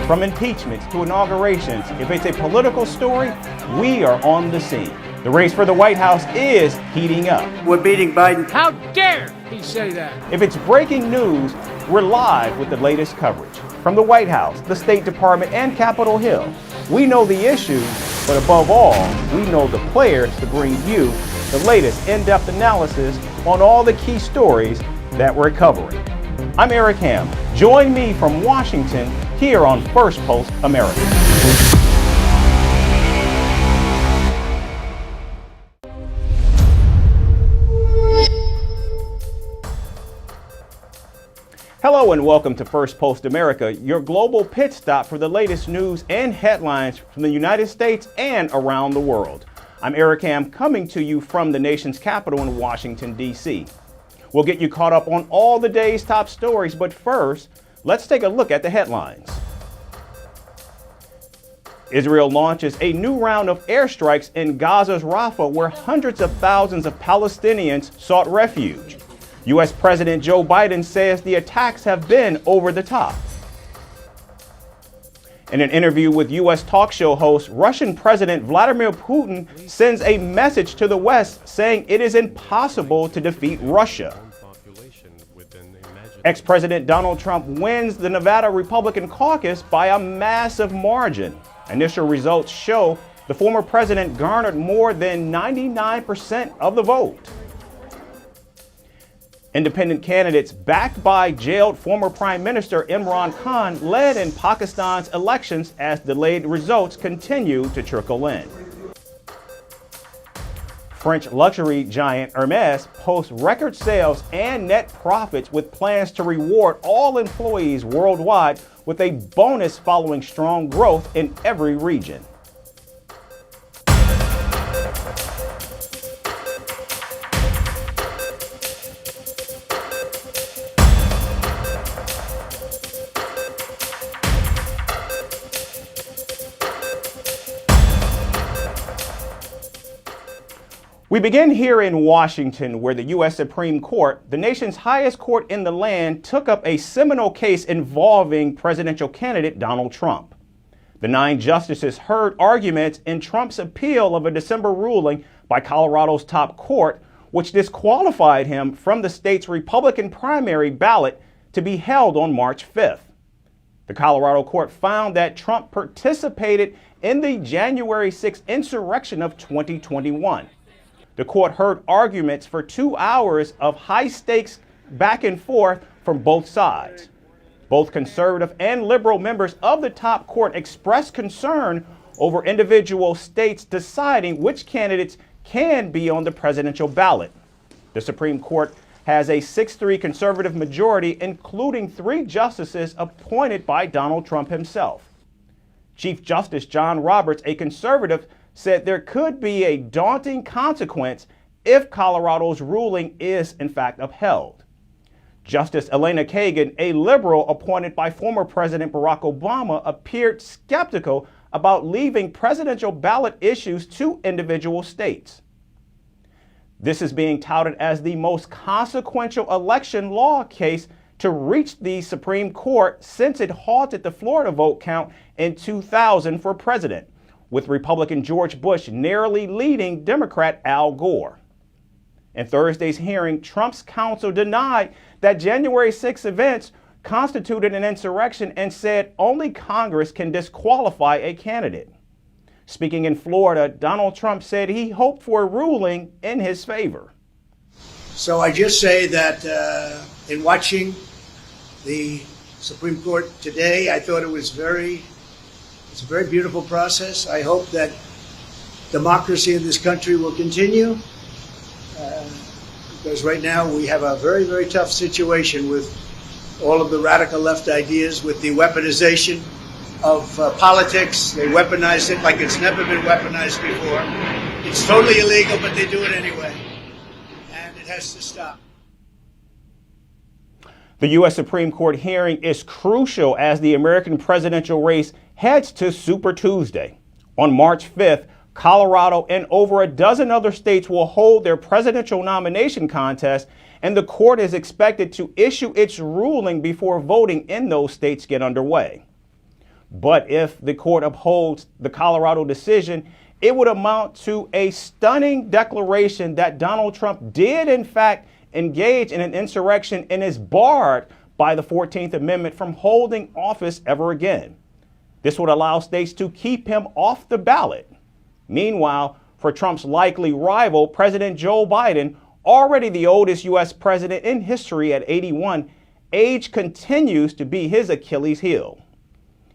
From impeachments to inaugurations, if it's a political story, we are on the scene. The race for the White House is heating up. We're beating Biden. How dare he say that? If it's breaking news, we're live with the latest coverage. From the White House, the State Department, and Capitol Hill, we know the issues, but above all, we know the players to bring you the latest in-depth analysis on all the key stories that we're covering. I'm Eric Ham. Join me from Washington here on Firstpost America. Hello and welcome to Firstpost America, your global pit stop for the latest news and headlines from the United States and around the world. I'm Eric Ham, coming to you from the nation's capital in Washington, D.C. We'll get you caught up on all the day's top stories, but first, let's take a look at the headlines. Israel launches a new round of airstrikes in Gaza's Rafah, where hundreds of thousands of Palestinians sought refuge. U.S. President Joe Biden says the attacks have been over the top. In an interview with U.S. talk show host, Russian President Vladimir Putin sends a message to the West saying it is impossible to defeat Russia. Ex-President Donald Trump wins the Nevada Republican caucus by a massive margin. Initial results show the former president garnered more than 99% of the vote. Independent candidates backed by jailed former Prime Minister Imran Khan led in Pakistan's elections as delayed results continue to trickle in. French luxury giant Hermes posts record sales and net profits with plans to reward all employees worldwide with a bonus following strong growth in every region. We begin here in Washington, where the U.S. Supreme Court, the nation's highest court in the land, took up a seminal case involving presidential candidate Donald Trump. The 9 justices heard arguments in Trump's appeal of a December ruling by Colorado's top court, which disqualified him from the state's Republican primary ballot to be held on March 5th. The Colorado court found that Trump participated in the January 6th insurrection of 2021. The court heard arguments for 2 hours of high-stakes back and forth from both sides. Both conservative and liberal members of the top court expressed concern over individual states deciding which candidates can be on the presidential ballot. The Supreme Court has a 6-3 conservative majority, including 3 justices appointed by Donald Trump himself. Chief Justice John Roberts, a conservative, said there could be a daunting consequence if Colorado's ruling is in fact upheld. Justice Elena Kagan, a liberal appointed by former President Barack Obama, appeared skeptical about leaving presidential ballot issues to individual states. This is being touted as the most consequential election law case to reach the Supreme Court since it halted the Florida vote count in 2000 for president, with Republican George Bush narrowly leading Democrat Al Gore. In Thursday's hearing, Trump's counsel denied that January 6 events constituted an insurrection and said only Congress can disqualify a candidate. Speaking in Florida, Donald Trump said he hoped for a ruling in his favor. So I just say that in watching the Supreme Court today, I thought it's a very beautiful process. I hope that democracy in this country will continue because right now we have a very, very tough situation with all of the radical left ideas, with the weaponization of politics. They weaponize it like it's never been weaponized before. It's totally illegal, but they do it anyway. And it has to stop. The U.S. Supreme Court hearing is crucial as the American presidential race heads to Super Tuesday. On March 5th, Colorado and over a dozen other states will hold their presidential nomination contest, and the court is expected to issue its ruling before voting in those states get underway. But if the court upholds the Colorado decision, it would amount to a stunning declaration that Donald Trump did, in fact, engage in an insurrection and is barred by the 14th Amendment from holding office ever again. This would allow states to keep him off the ballot. Meanwhile, for Trump's likely rival, President Joe Biden, already the oldest U.S. president in history at 81, age continues to be his Achilles heel.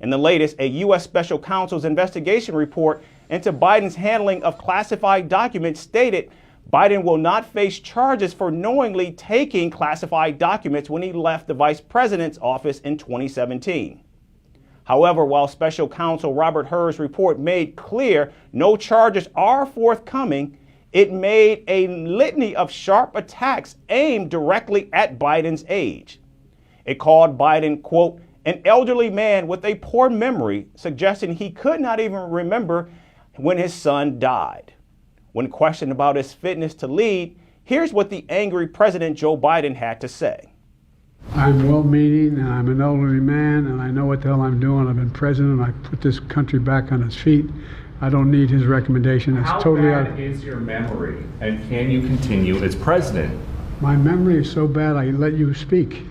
In the latest, a U.S. Special Counsel's investigation report into Biden's handling of classified documents stated Biden will not face charges for knowingly taking classified documents when he left the vice president's office in 2017. However, while Special Counsel Robert Hur's report made clear no charges are forthcoming, it made a litany of sharp attacks aimed directly at Biden's age. It called Biden, quote, an elderly man with a poor memory, suggesting he could not even remember when his son died. When questioned about his fitness to lead, here's what the angry President Joe Biden had to say. I'm well-meaning, and I'm an elderly man, and I know what the hell I'm doing. I've been president. I put this country back on its feet. I don't need his recommendation. It's How totally bad is your memory, and can you continue as president? My memory is so bad I let you speak.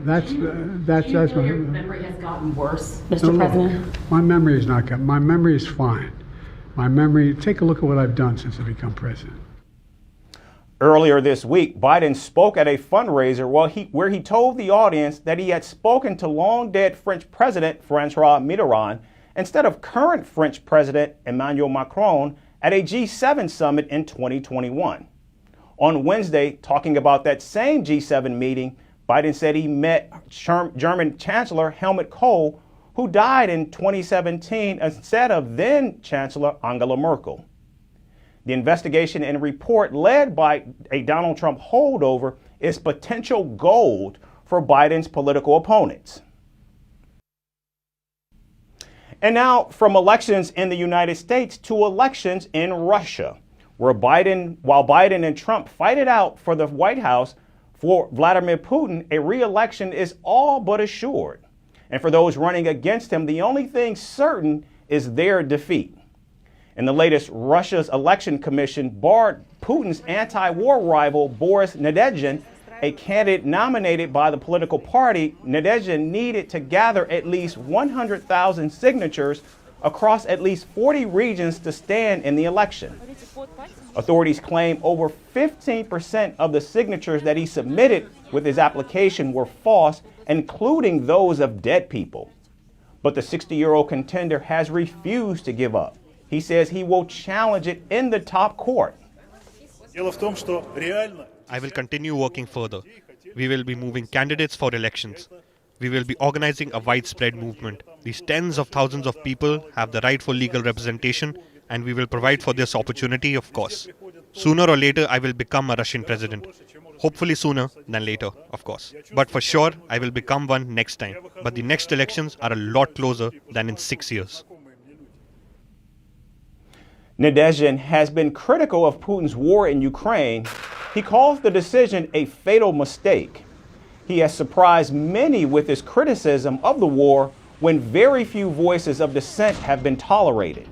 That's Your memory has gotten worse, Mr. President? My memory is not good. My memory is fine. My memory, take a look at what I've done since I become president. Earlier this week, Biden spoke at a fundraiser where he told the audience that he had spoken to long-dead French President Francois Mitterrand instead of current French President Emmanuel Macron at a G7 summit in 2021. On Wednesday, talking about that same G7 meeting, Biden said he met German Chancellor Helmut Kohl, who died in 2017 instead of then Chancellor Angela Merkel. The investigation and report led by a Donald Trump holdover is potential gold for Biden's political opponents. And now from elections in the United States to elections in Russia, while Biden and Trump fight it out for the White House, for Vladimir Putin, a re-election is all but assured. And for those running against him, the only thing certain is their defeat. In the latest, Russia's election commission barred Putin's anti-war rival Boris Nadezhdin, a candidate nominated by the political party. Nadezhdin needed to gather at least 100,000 signatures across at least 40 regions to stand in the election. Authorities claim over 15% of the signatures that he submitted with his application were false, including those of dead people. But the 60-year-old contender has refused to give up. He says he will challenge it in the top court. I will continue working further. We will be moving candidates for elections. We will be organizing a widespread movement. These tens of thousands of people have the right for legal representation, and we will provide for this opportunity, of course. Sooner or later, I will become a Russian president. Hopefully sooner than later, of course. But for sure, I will become one next time. But the next elections are a lot closer than in 6 years. Nadezhdin has been critical of Putin's war in Ukraine. He calls the decision a fatal mistake. He has surprised many with his criticism of the war when very few voices of dissent have been tolerated.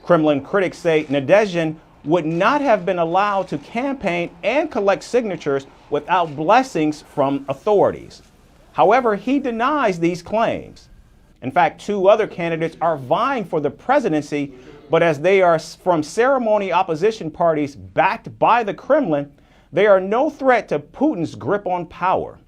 Kremlin critics say Nadezhdin would not have been allowed to campaign and collect signatures without blessings from authorities. However, he denies these claims. In fact, two other candidates are vying for the presidency, but as they are from ceremony opposition parties backed by the Kremlin, they are no threat to Putin's grip on power.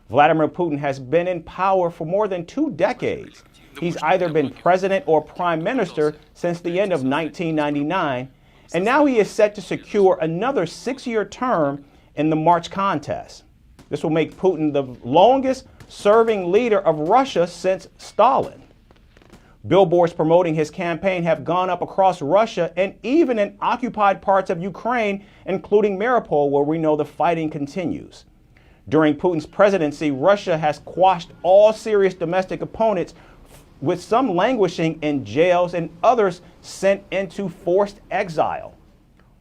Vladimir Putin has been in power for more than 2 decades. He's either been president or prime minister since the end of 1999, and now he is set to secure another 6-year term in the March contest. This will make Putin the longest serving leader of Russia since Stalin. Billboards promoting his campaign have gone up across Russia and even in occupied parts of Ukraine, including Mariupol, where we know the fighting continues. During Putin's presidency, Russia has quashed all serious domestic opponents, with some languishing in jails and others sent into forced exile.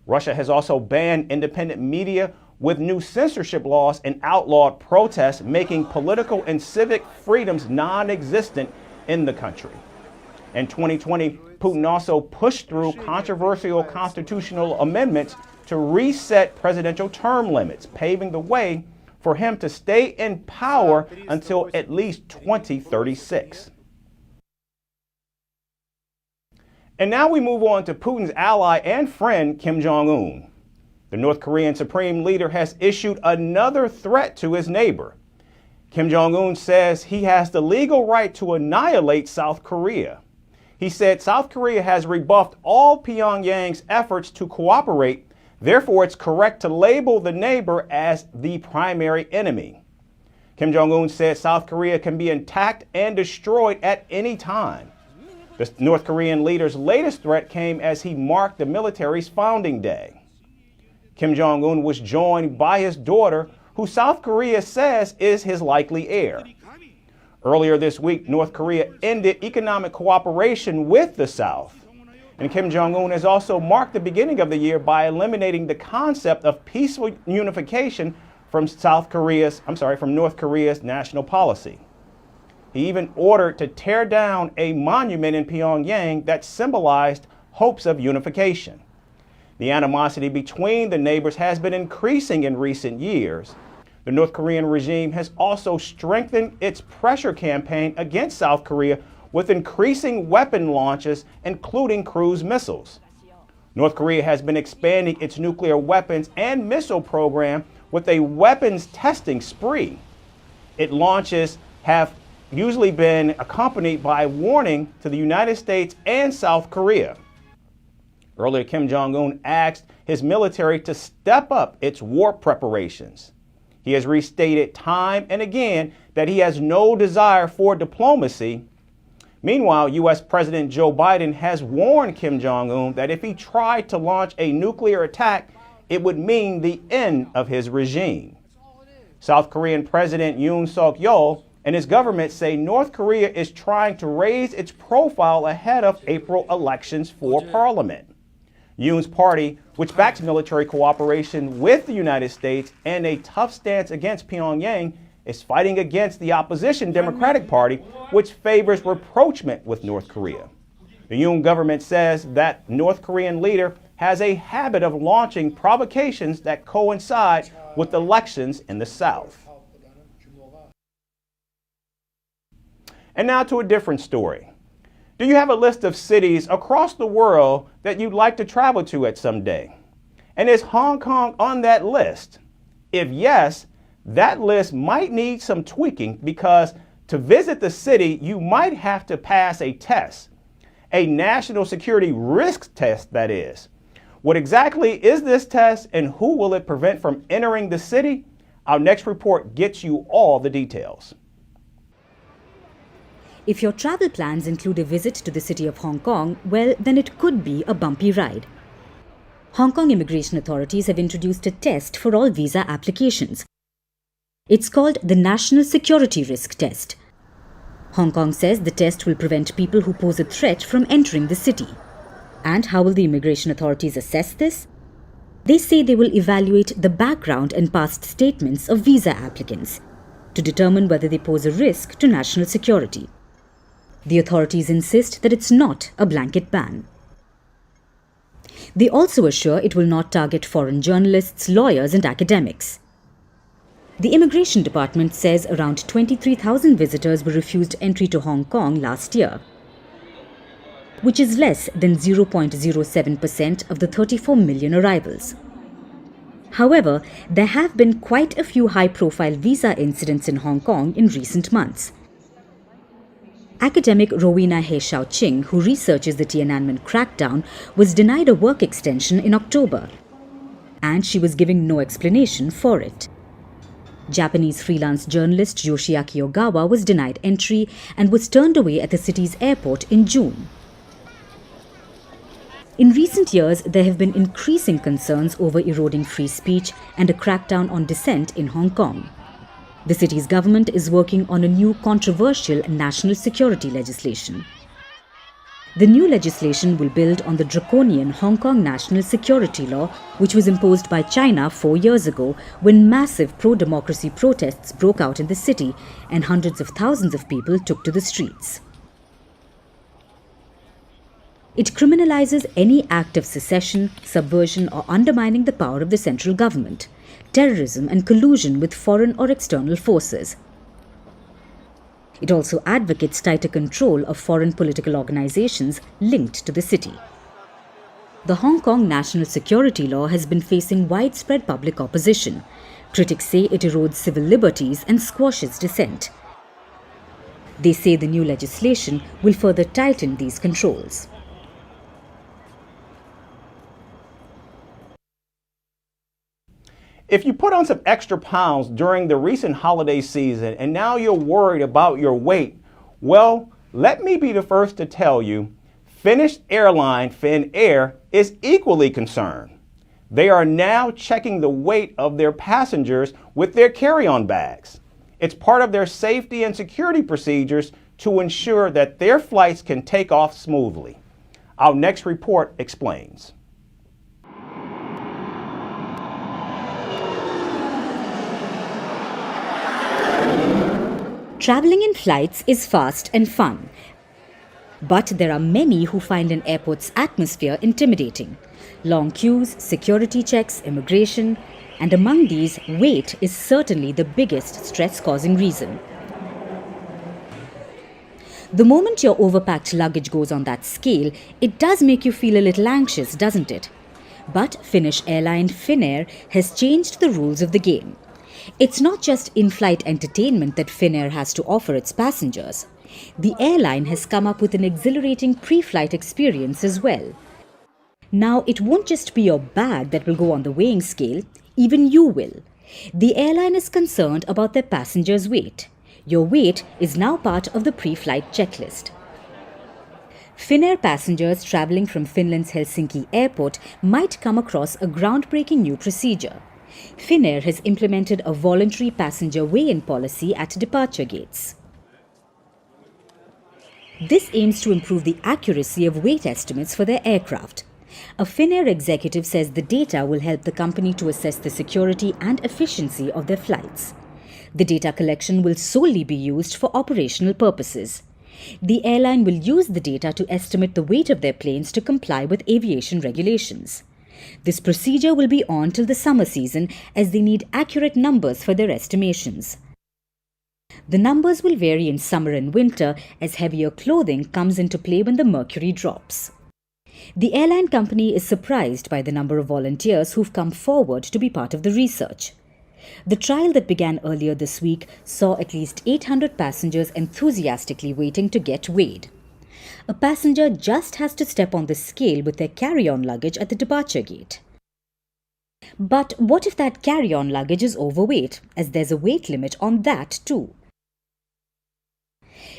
Russia has also banned independent media, with new censorship laws and outlawed protests, making political and civic freedoms non-existent in the country. In 2020, Putin also pushed through controversial constitutional amendments to reset presidential term limits, paving the way for him to stay in power until at least 2036. And now we move on to Putin's ally and friend, Kim Jong-Un. The North Korean Supreme Leader has issued another threat to his neighbor. Kim Jong-un says he has the legal right to annihilate South Korea. He said South Korea has rebuffed all Pyongyang's efforts to cooperate. Therefore, it's correct to label the neighbor as the primary enemy. Kim Jong-un said South Korea can be attacked and destroyed at any time. The North Korean leader's latest threat came as he marked the military's founding day. Kim Jong-un was joined by his daughter, who South Korea says is his likely heir. Earlier this week, North Korea ended economic cooperation with the South. And Kim Jong-un has also marked the beginning of the year by eliminating the concept of peaceful unification from North Korea's national policy. He even ordered to tear down a monument in Pyongyang that symbolized hopes of unification. The animosity between the neighbors has been increasing in recent years. The North Korean regime has also strengthened its pressure campaign against South Korea with increasing weapon launches, including cruise missiles. North Korea has been expanding its nuclear weapons and missile program with a weapons testing spree. Its launches have usually been accompanied by a warning to the United States and South Korea. Earlier, Kim Jong-un asked his military to step up its war preparations. He has restated time and again that he has no desire for diplomacy. Meanwhile, U.S. President Joe Biden has warned Kim Jong-un that if he tried to launch a nuclear attack, it would mean the end of his regime. South Korean President Yoon Suk-yeol and his government say North Korea is trying to raise its profile ahead of April elections for parliament. Yoon's party, which backs military cooperation with the United States and a tough stance against Pyongyang, is fighting against the opposition Democratic Party, which favors rapprochement with North Korea. The Yoon government says that North Korean leader has a habit of launching provocations that coincide with elections in the South. And now to a different story. Do you have a list of cities across the world that you'd like to travel to at some day? And is Hong Kong on that list? If yes, that list might need some tweaking because to visit the city, you might have to pass a test, a national security risk test, that is. What exactly is this test and who will it prevent from entering the city? Our next report gets you all the details. If your travel plans include a visit to the city of Hong Kong, well, then it could be a bumpy ride. Hong Kong immigration authorities have introduced a test for all visa applications. It's called the National Security Risk Test. Hong Kong says the test will prevent people who pose a threat from entering the city. And how will the immigration authorities assess this? They say they will evaluate the background and past statements of visa applicants to determine whether they pose a risk to national security. The authorities insist that it's not a blanket ban. They also assure it will not target foreign journalists, lawyers, and academics. The Immigration Department says around 23,000 visitors were refused entry to Hong Kong last year, which is less than 0.07% of the 34 million arrivals. However, there have been quite a few high-profile visa incidents in Hong Kong in recent months. Academic Rowena He Xiao-Ching, who researches the Tiananmen crackdown, was denied a work extension in October, and she was giving no explanation for it. Japanese freelance journalist Yoshiaki Ogawa was denied entry and was turned away at the city's airport in June. In recent years, there have been increasing concerns over eroding free speech and a crackdown on dissent in Hong Kong. The city's government is working on a new controversial national security legislation. The new legislation will build on the draconian Hong Kong national security law, which was imposed by China 4 years ago when massive pro-democracy protests broke out in the city and hundreds of thousands of people took to the streets. It criminalizes any act of secession, subversion, or undermining the power of the central government, terrorism, and collusion with foreign or external forces. It also advocates tighter control of foreign political organizations linked to the city. The Hong Kong national security law has been facing widespread public opposition. Critics say it erodes civil liberties and squashes dissent. They say the new legislation will further tighten these controls. If you put on some extra pounds during the recent holiday season and now you're worried about your weight, well, let me be the first to tell you, Finnish airline Finnair is equally concerned. They are now checking the weight of their passengers with their carry-on bags. It's part of their safety and security procedures to ensure that their flights can take off smoothly. Our next report explains. Traveling in flights is fast and fun, but there are many who find an airport's atmosphere intimidating. Long queues, security checks, immigration, and among these, weight is certainly the biggest stress-causing reason. The moment your overpacked luggage goes on that scale, it does make you feel a little anxious, doesn't it? But Finnish airline Finnair has changed the rules of the game. It's not just in-flight entertainment that Finnair has to offer its passengers. The airline has come up with an exhilarating pre-flight experience as well. Now, it won't just be your bag that will go on the weighing scale, even you will. The airline is concerned about their passengers' weight. Your weight is now part of the pre-flight checklist. Finnair passengers travelling from Finland's Helsinki airport might come across a groundbreaking new procedure. Finnair has implemented a voluntary passenger weigh-in policy at departure gates. This aims to improve the accuracy of weight estimates for their aircraft. A Finnair executive says the data will help the company to assess the security and efficiency of their flights. The data collection will solely be used for operational purposes. The airline will use the data to estimate the weight of their planes to comply with aviation regulations. This procedure will be on till the summer season as they need accurate numbers for their estimations. The numbers will vary in summer and winter as heavier clothing comes into play when the mercury drops. The airline company is surprised by the number of volunteers who've come forward to be part of the research. The trial that began earlier this week saw at least 800 passengers enthusiastically waiting to get weighed. A passenger just has to step on the scale with their carry-on luggage at the departure gate. But what if that carry-on luggage is overweight, as there's a weight limit on that too?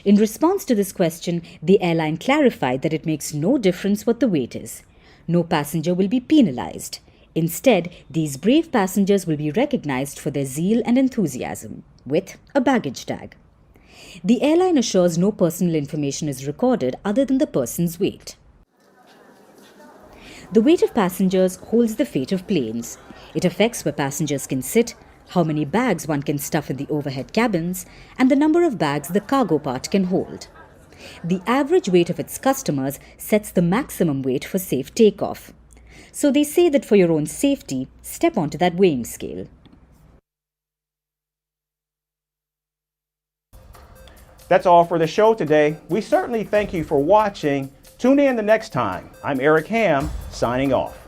In response to this question, the airline clarified that it makes no difference what the weight is. No passenger will be penalized. Instead, these brave passengers will be recognized for their zeal and enthusiasm, with a baggage tag. The airline assures no personal information is recorded other than the person's weight. The weight of passengers holds the fate of planes. It affects where passengers can sit, how many bags one can stuff in the overhead cabins, and the number of bags the cargo part can hold. The average weight of its customers sets the maximum weight for safe takeoff. So they say that for your own safety, step onto that weighing scale. That's all for the show today. We certainly thank you for watching. Tune in the next time. I'm Eric Ham, signing off.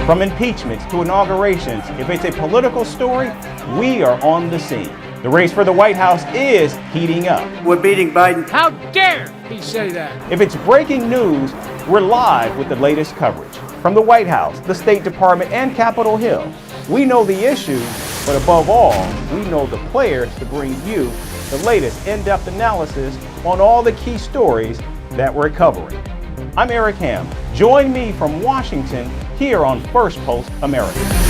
From impeachments to inaugurations, if it's a political story, we are on the scene. The race for the White House is heating up. We're beating Biden. How dare he say that? If it's breaking news, we're live with the latest coverage. From the White House, the State Department, and Capitol Hill, we know the issues, But above all, we know the players to bring you the latest in-depth analysis on all the key stories that we're covering. I'm Eric Ham. Join me from Washington here on Firstpost America.